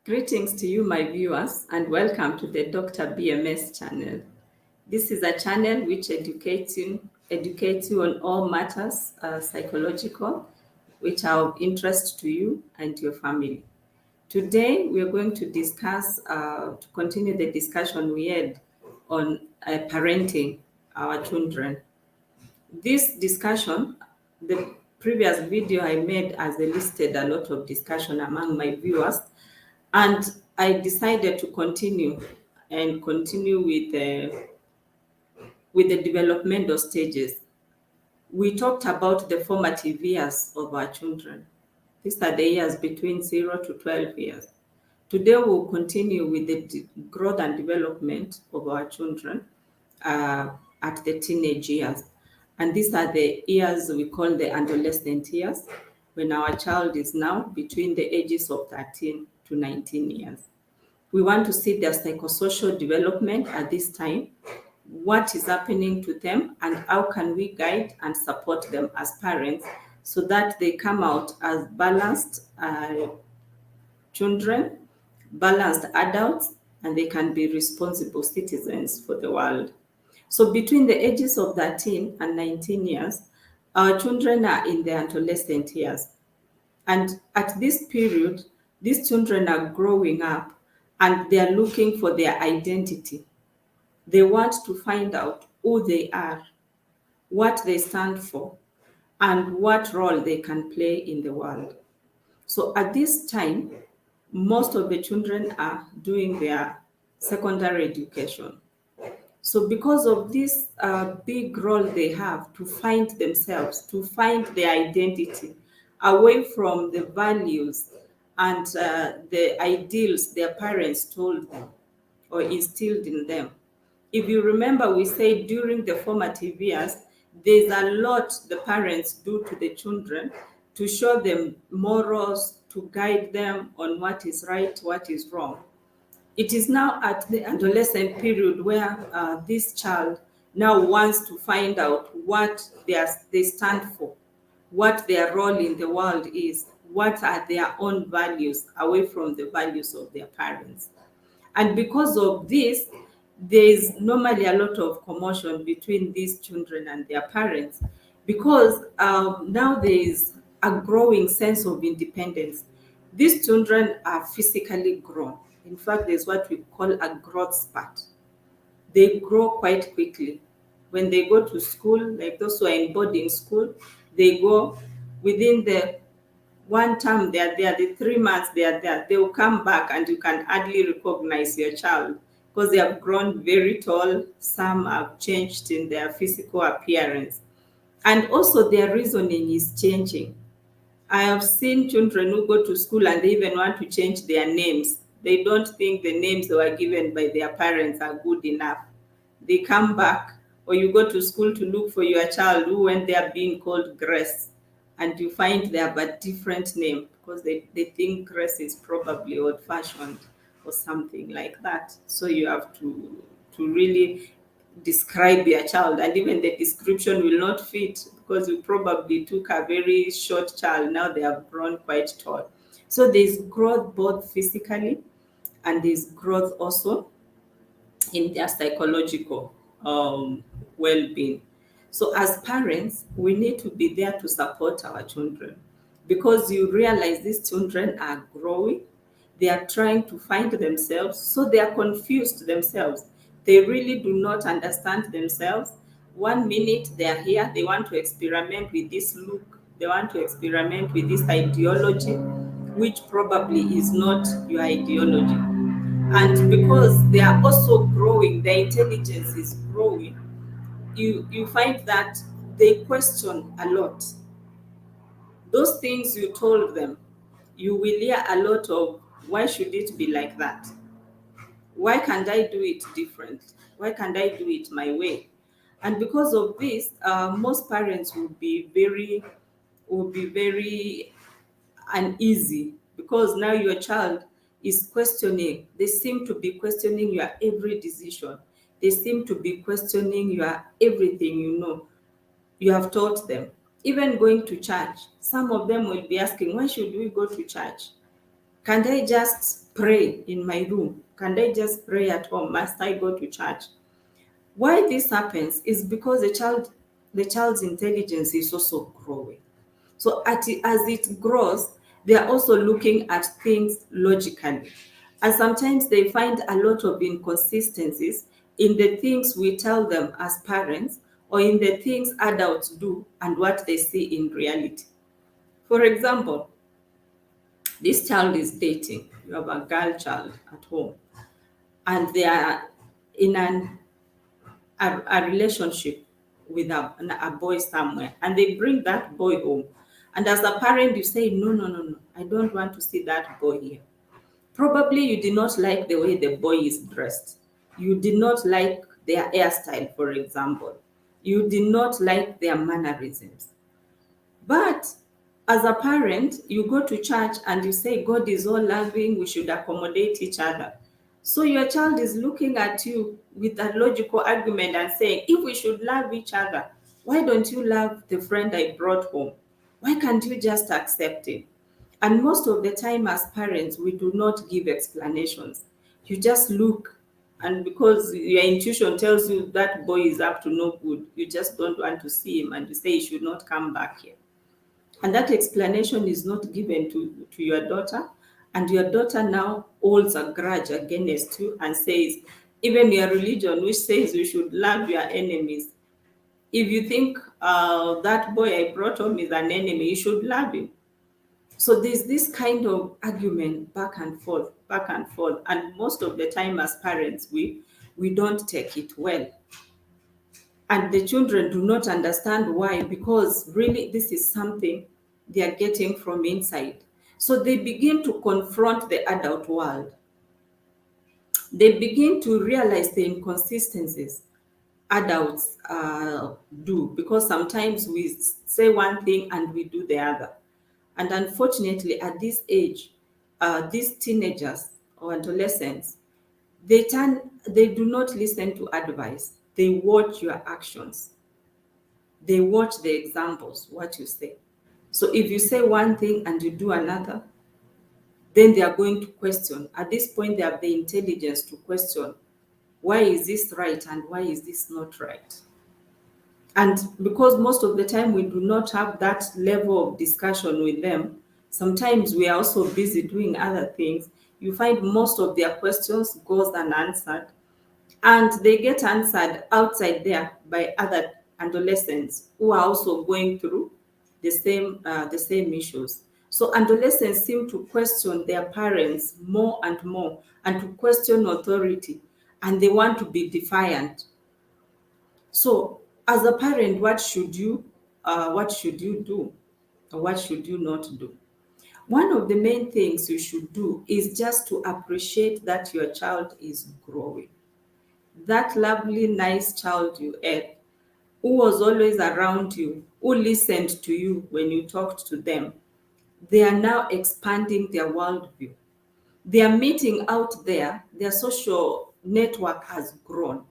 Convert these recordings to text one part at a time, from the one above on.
Greetings to you, my viewers, and welcome to the DoctorBMS channel. This is a channel which educates you on all matters psychological, which are of interest to you and your family. Today, we are going to to continue the discussion we had on parenting our children. This discussion, the previous video I made has elicited a lot of discussion among my viewers, and I decided to continue with the developmental stages. We talked about the formative years of our children. These are the years between 0 to 12 years. Today we'll continue with the growth and development of our children at the teenage years. And these are the years we call the adolescent years, when our child is now between the ages of 13 to 19 years. We want to see their psychosocial development at this time, what is happening to them, and how can we guide and support them as parents so that they come out as balanced children, balanced adults, and they can be responsible citizens for the world. So between the ages of 13 and 19 years, our children are in their adolescent years. And at this period, these children are growing up and they are looking for their identity. They want to find out who they are, what they stand for, and what role they can play in the world. So at this time, most of the children are doing their secondary education. So because of this big role they have to find themselves, to find their identity, away from the values and the ideals their parents told them or instilled in them. If you remember, we said during the formative years, there's a lot the parents do to the children to show them morals, to guide them on what is right, what is wrong. It is now at the adolescent period where this child now wants to find out what they stand for, what their role in the world is, what are their own values away from the values of their parents. And because of this, there is normally a lot of commotion between these children and their parents, because now there is a growing sense of independence. These children are physically grown. In fact, there's what we call a growth spurt. They grow quite quickly. When they go to school, like those who are in boarding school, they go within the one term they are there, the 3 months they are there, they will come back and you can hardly recognize your child because they have grown very tall. Some have changed in their physical appearance. And also their reasoning is changing. I have seen children who go to school and they even want to change their names. They don't think the names they were given by their parents are good enough. They come back, or you go to school to look for your child who went there being called Grace, and you find they have a different name because they think Grace is probably old-fashioned or something like that. So you have to really describe your child, and even the description will not fit because you probably took a very short child. Now they have grown quite tall. So there's growth both physically and there's growth also in their psychological well-being. So as parents, we need to be there to support our children, because you realize these children are growing. They are trying to find themselves, so they are confused themselves. They really do not understand themselves. One minute they are here, they want to experiment with this look, they want to experiment with this ideology, which probably is not your ideology. And because they are also growing, their intelligence is growing, you find that they question a lot. Those things you told them, you will hear a lot of, why should it be like that? Why can't I do it different? Why can't I do it my way? And because of this, most parents will be very uneasy, because now your child is questioning. They seem to be questioning your every decision. They seem to be questioning your everything you have taught them. Even going to church, some of them will be asking, why should we go to church? Can't I just pray in my room? Can't I just pray at home? Must I go to church? Why this happens is because the child's intelligence is also growing. So as it grows, they are also looking at things logically. And sometimes they find a lot of inconsistencies in the things we tell them as parents or in the things adults do and what they see in reality. For example, this child is dating. You have a girl child at home, and they are in a relationship with a boy somewhere, and they bring that boy home. And as a parent, you say, no, no, no, no, I don't want to see that boy here. Probably you did not like the way the boy is dressed. You did not like their hairstyle, for example. You did not like their mannerisms. But as a parent, you go to church and you say, God is all loving, we should accommodate each other. So your child is looking at you with a logical argument and saying, if we should love each other, why don't you love the friend I brought home? Why can't you just accept it? And most of the time, as parents, we do not give explanations. You just look, and because your intuition tells you that boy is up to no good, you just don't want to see him and you say he should not come back here. And that explanation is not given to your daughter, and your daughter now holds a grudge against you and says, even your religion, which says you should love your enemies, if you think that boy I brought home is an enemy, you should love him. So there's this kind of argument back and forth, back and forth. And most of the time as parents, we don't take it well. And the children do not understand why, because really this is something they are getting from inside. So they begin to confront the adult world. They begin to realize the inconsistencies adults do, because sometimes we say one thing and we do the other. And unfortunately, at this age, these teenagers or adolescents, they do not listen to advice. They watch your actions. They watch the examples, what you say. So if you say one thing and you do another, then they are going to question. At this point, they have the intelligence to question, why is this right and why is this not right? And because most of the time we do not have that level of discussion with them, sometimes we are also busy doing other things. You find most of their questions goes unanswered, and they get answered outside there by other adolescents who are also going through the same issues. So adolescents seem to question their parents more and more, and to question authority, and they want to be defiant. So as a parent, what should you do, or what should you not do? One of the main things you should do is just to appreciate that your child is growing. That lovely, nice child you had, who was always around you, who listened to you when you talked to them, they are now expanding their worldview. They are meeting out there, their social network has grown,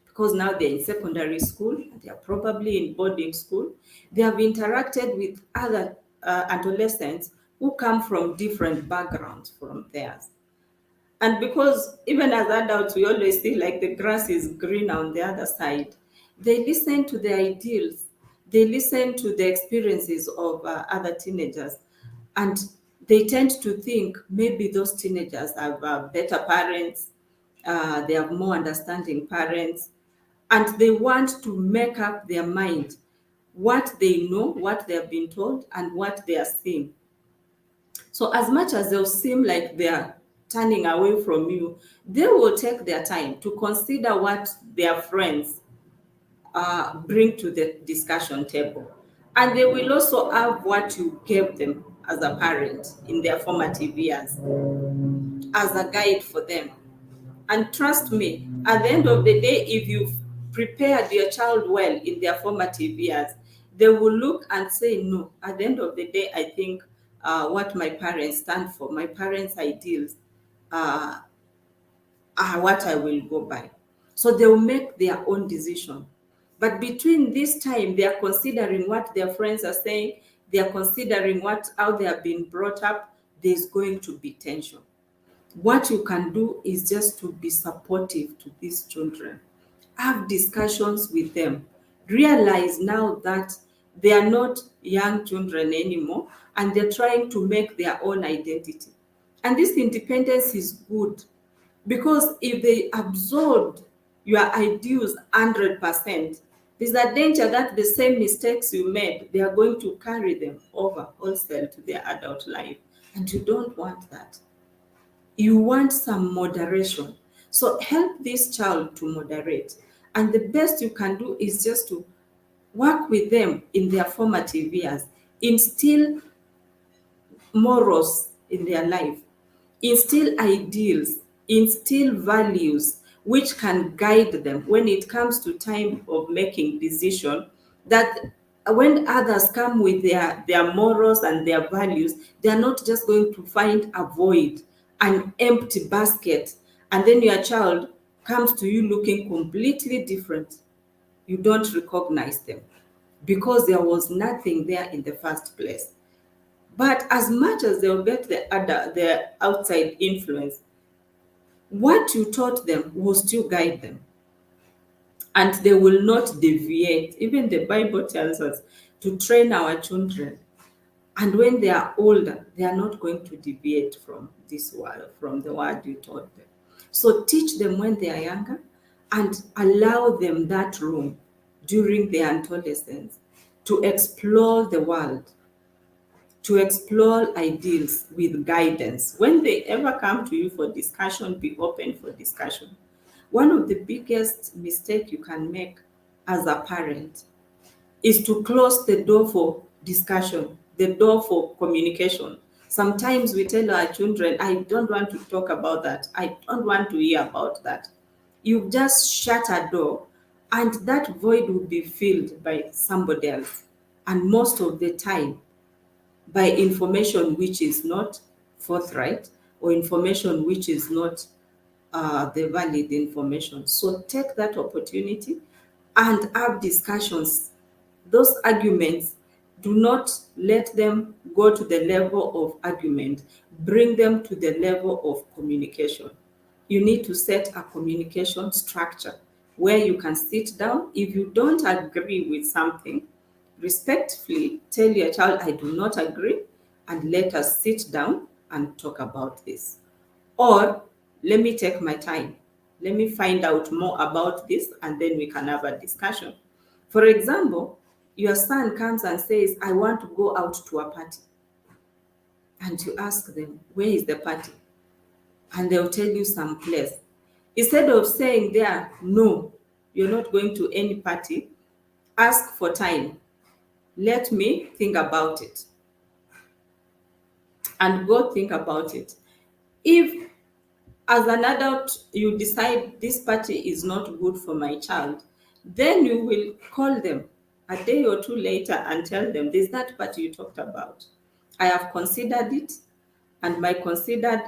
because now they're in secondary school, they are probably in boarding school. They have interacted with other adolescents who come from different backgrounds from theirs. And because even as adults, we always feel like the grass is green on the other side, they listen to the ideals, they listen to the experiences of other teenagers, and they tend to think maybe those teenagers have better parents, they have more understanding parents, and they want to make up their mind what they know, what they have been told, and what they are seeing. So as much as they'll seem like they are turning away from you, they will take their time to consider what their friends bring to the discussion table. And they will also have what you gave them as a parent in their formative years as a guide for them. And trust me, at the end of the day, if you've prepared your child well in their formative years, they will look and say, no, at the end of the day, I think what my parents stand for, my parents' ideals, uh, are what I will go by. So they will make their own decision. But between this time, they are considering what their friends are saying, they are considering how they have been brought up, there's going to be tension. What you can do is just to be supportive to these children. Have discussions with them. Realize now that they are not young children anymore and they're trying to make their own identity. And this independence is good because if they absorb your ideals 100%, there's a danger that the same mistakes you made, they are going to carry them over also to their adult life. And you don't want that. You want some moderation. So help this child to moderate. And the best you can do is just to work with them in their formative years, instill morals in their life, instill ideals, instill values which can guide them when it comes to time of making decision, that when others come with their morals and their values, they are not just going to find a void, an empty basket, and then your child comes to you looking completely different. You don't recognize them because there was nothing there in the first place. But as much as they'll get the outside influence, what you taught them will still guide them. And they will not deviate. Even the Bible tells us to train our children. And when they are older, they are not going to deviate from this world, from the word you taught them. So teach them when they are younger and allow them that room during their adolescence to explore the world, to explore ideals with guidance. When they ever come to you for discussion, be open for discussion. One of the biggest mistakes you can make as a parent is to close the door for discussion, the door for communication. Sometimes we tell our children, I don't want to talk about that. I don't want to hear about that. You've just shut a door and that void will be filled by somebody else. And most of the time, by information which is not forthright or information which is not the valid information. So take that opportunity and have discussions. Those arguments, do not let them go to the level of argument. Bring them to the level of communication. You need to set a communication structure where you can sit down. If you don't agree with something, respectfully tell your child, I do not agree, and let us sit down and talk about this. Or let me take my time. Let me find out more about this and then we can have a discussion. For example, your son comes and says, I want to go out to a party. And you ask them, where is the party? And they'll tell you some place. Instead of saying there, no, you're not going to any party, ask for time. Let me think about it. And go think about it. If as an adult you decide this party is not good for my child, then you will call them a day or two later and tell them, there's that party you talked about. I have considered it, and my considered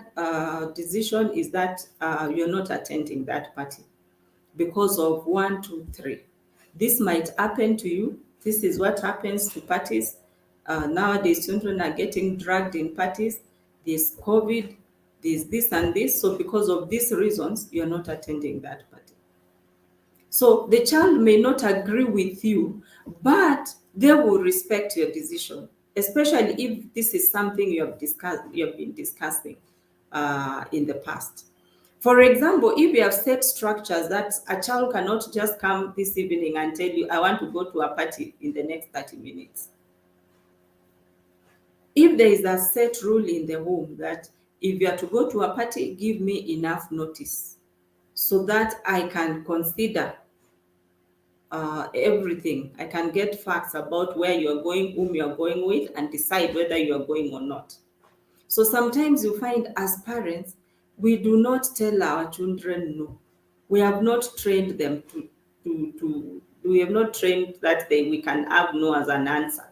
decision is that you're not attending that party because of 1, 2, 3. This might happen to you. This is what happens to parties. Nowadays, children are getting dragged in parties. There's COVID, there's this and this. So because of these reasons, you're not attending that party. So the child may not agree with you, but they will respect your decision, especially if this is something you have been discussing in the past. For example, if you have set structures that a child cannot just come this evening and tell you, I want to go to a party in the next 30 minutes. If there is a set rule in the home that if you are to go to a party, give me enough notice so that I can consider everything. I can get facts about where you are going, whom you are going with, and decide whether you are going or not. So sometimes you find as parents, we do not tell our children no. We have not trained them we have not trained that we can have no as an answer.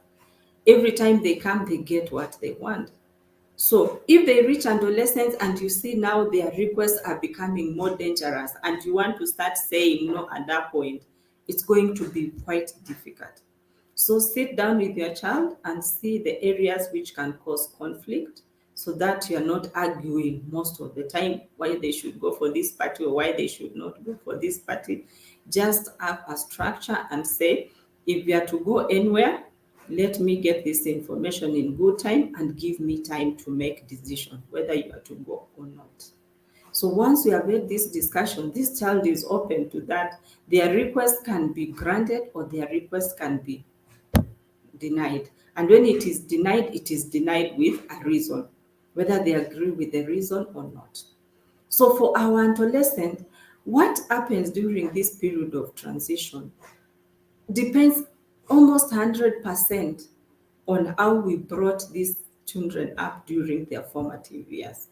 Every time they come, they get what they want. So if they reach adolescence and you see now their requests are becoming more dangerous and you want to start saying no at that point, it's going to be quite difficult. So sit down with your child and see the areas which can cause conflict so that you're not arguing most of the time why they should go for this party or why they should not go for this party. Just have a structure and say, if you are to go anywhere, let me get this information in good time and give me time to make decision whether you are to go or not. So once we have had this discussion, this child is open to that. Their request can be granted or their request can be denied. And when it is denied with a reason, whether they agree with the reason or not. So for our adolescent, what happens during this period of transition depends almost 100% on how we brought these children up during their formative years,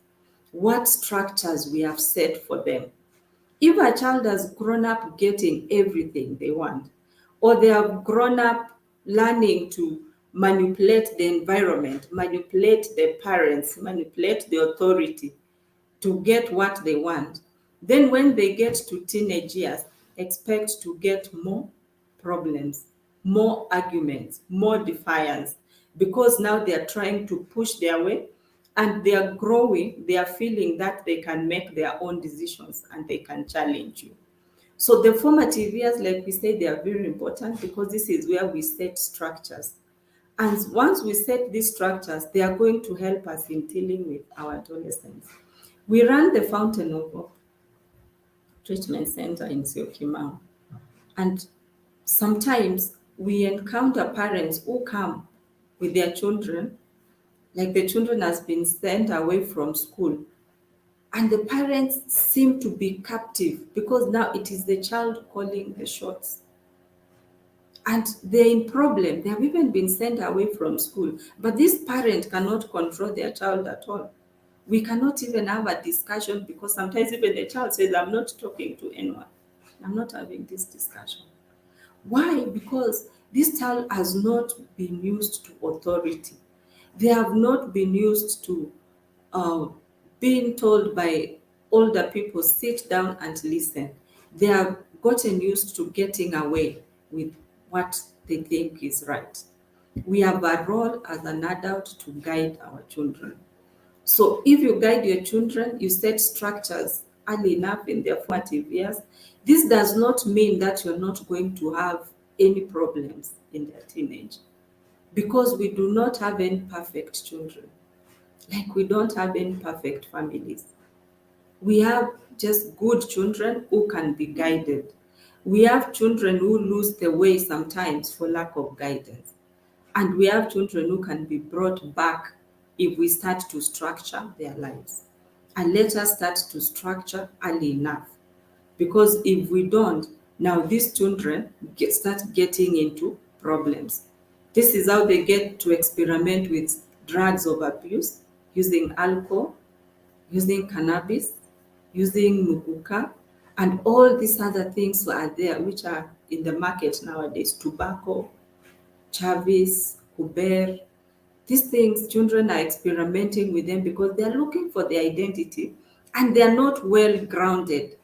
what structures we have set for them. If a child has grown up getting everything they want, or they have grown up learning to manipulate the environment, manipulate the parents, manipulate the authority to get what they want, then when they get to teenage years, expect to get more problems, more arguments, more defiance, because now they are trying to push their way and they are growing, they are feeling that they can make their own decisions and they can challenge you. So the formative years, like we said, they are very important because this is where we set structures. And once we set these structures, they are going to help us in dealing with our adolescents. We run the Fountain of Hope Treatment Center in Syokimau. And sometimes we encounter parents who come with their children, like the children has been sent away from school. And the parents seem to be captive because now it is the child calling the shots. And they're in problem. They have even been sent away from school. But this parent cannot control their child at all. We cannot even have a discussion because sometimes even the child says, I'm not talking to anyone. I'm not having this discussion. Why? Because this child has not been used to authority. They have not been used to being told by older people, sit down and listen. They have gotten used to getting away with what they think is right. We have a role as an adult to guide our children. So if you guide your children, you set structures early enough in their formative years, this does not mean that you're not going to have any problems in their teenage, because we do not have any perfect children. Like we don't have any perfect families. We have just good children who can be guided. We have children who lose the way sometimes for lack of guidance. And we have children who can be brought back if we start to structure their lives. And let us start to structure early enough. Because if we don't, now these children start getting into problems. This is how they get to experiment with drugs of abuse, using alcohol, using cannabis, using muguka, and all these other things are there which are in the market nowadays, tobacco, Chavis, Uber. These things, children are experimenting with them because they are looking for their identity and they are not well grounded.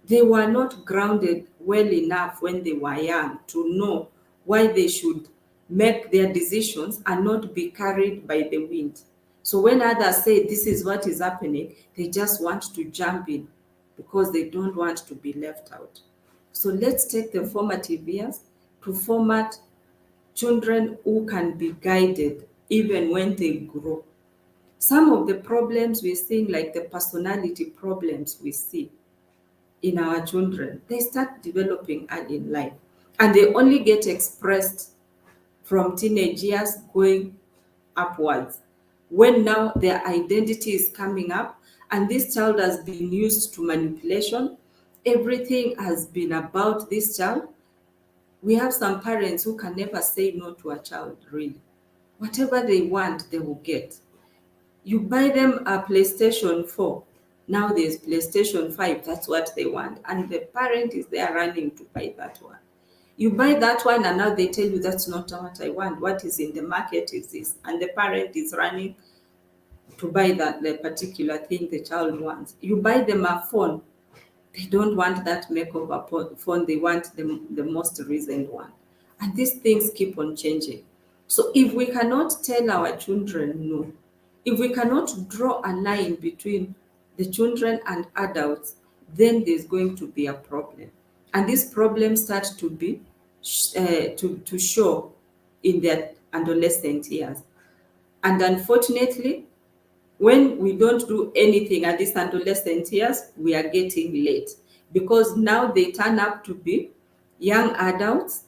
They were not grounded well enough when they were young to know why they should make their decisions and not be carried by the wind. So when others say this is what is happening, they just want to jump in because they don't want to be left out. So let's take the formative years to format children who can be guided even when they grow. Some of the problems we're seeing, like the personality problems we see in our children, they start developing early in life and they only get expressed from teenage years going upwards, when now their identity is coming up and this child has been used to manipulation. Everything has been about this child. We have some parents who can never say no to a child, really. Whatever they want, they will get. You buy them a PlayStation 4. Now there's PlayStation 5. That's what they want. And the parent is there running to buy that one. You buy that one and now they tell you that's not what I want. What is in the market is this. And the parent is running to buy the particular thing the child wants. You buy them a phone. They don't want that makeover phone. They want the most recent one. And these things keep on changing. So if we cannot tell our children no, If we cannot draw a line between the children and adults, then there's going to be a problem. And this problem starts to be to show in their adolescent years. And unfortunately, when we don't do anything at these adolescent years, we are getting late, because now they turn up to be young adults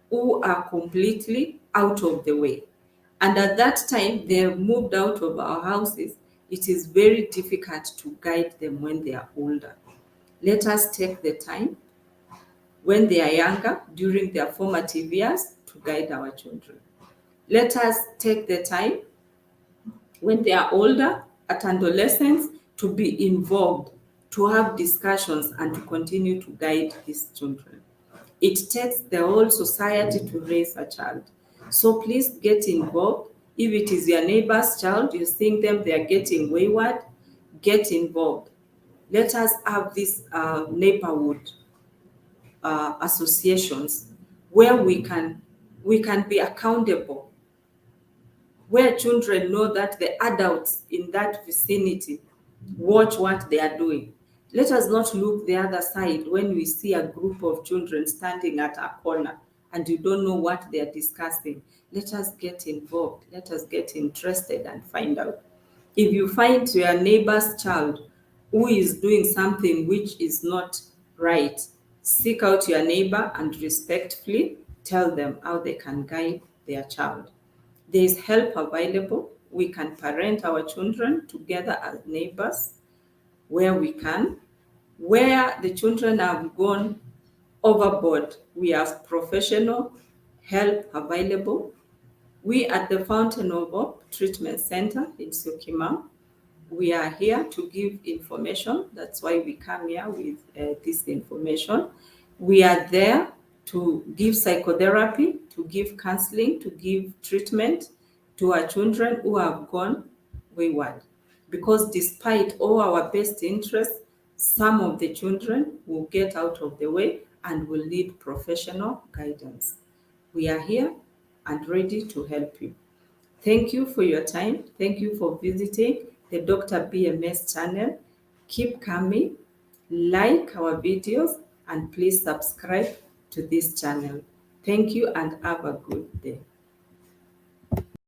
who are completely out of the way. And at that time, they have moved out of our houses. It is very difficult to guide them when they are older. Let us take the time when they are younger, during their formative years, to guide our children. Let us take the time when they are older, at adolescence, to be involved, to have discussions, and to continue to guide these children. It takes the whole society to raise a child. So please get involved. If it is your neighbor's child, you think them they are getting wayward, get involved. Let us have these neighborhood associations where we can be accountable, where children know that the adults in that vicinity watch what they are doing. Let us not look the other side when we see a group of children standing at a corner and you don't know what they are discussing. Let us get involved. Let us get interested and find out. If you find your neighbor's child who is doing something which is not right, seek out your neighbor and respectfully tell them how they can guide their child. There is help available. We can parent our children together as neighbors where we can. Where the children have gone overboard, we have professional help available. We at the Fountain of Hope Treatment Center in Syokimau, we are here to give information. That's why we come here with this information. We are there to give psychotherapy, to give counseling, to give treatment to our children who have gone wayward. Because despite all our best interests, some of the children will get out of the way and will need professional guidance. We are here and ready to help you. Thank you for your time. Thank you for visiting the Dr. BMS channel. Keep coming, like our videos, and please subscribe to this channel. Thank you and have a good day.